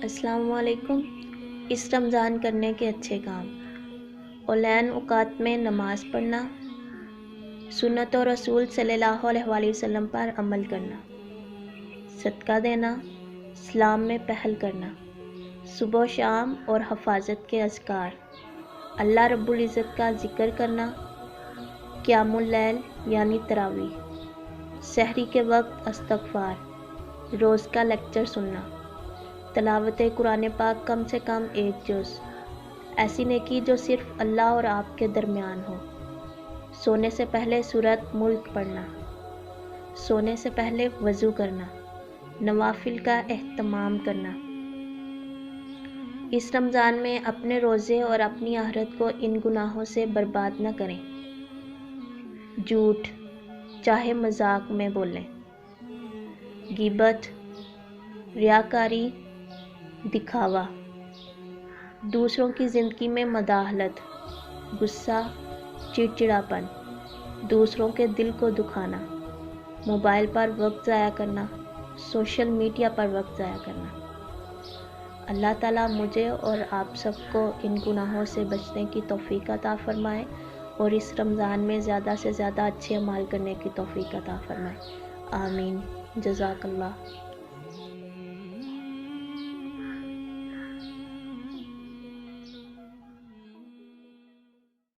السلام علیکم۔ اس رمضان کرنے کے اچھے کام: اولین اوقات میں نماز پڑھنا، سنت و رسول صلی اللہ علیہ وآلہ وسلم پر عمل کرنا، صدقہ دینا، اسلام میں پہل کرنا، صبح و شام اور حفاظت کے اذکار، اللہ رب العزت کا ذکر کرنا، قیام اللیل یعنی تراویح، سحری کے وقت استغفار، روز کا لیکچر سننا، تلاوت قرآن پاک کم سے کم 1 جز، ایسی نیکی جو صرف اللہ اور آپ کے درمیان ہو، سونے سے پہلے سورۃ ملک پڑھنا، سونے سے پہلے وضو کرنا، نوافل کا اہتمام کرنا۔ اس رمضان میں اپنے روزے اور اپنی آخرت کو ان گناہوں سے برباد نہ کریں۔ جھوٹ، چاہے مذاق میں بولیں، غیبت، ریاکاری، دکھاوا، دوسروں کی زندگی میں مداخلت، غصہ، چڑچڑاپن، دوسروں کے دل کو دکھانا، موبائل پر وقت ضائع کرنا، سوشل میڈیا پر وقت ضائع کرنا۔ اللہ تعالیٰ مجھے اور آپ سب کو ان گناہوں سے بچنے کی توفیق عطا فرمائے اور اس رمضان میں زیادہ سے زیادہ اچھے اعمال کرنے کی توفیق عطا فرمائے۔ آمین۔ جزاک اللہ۔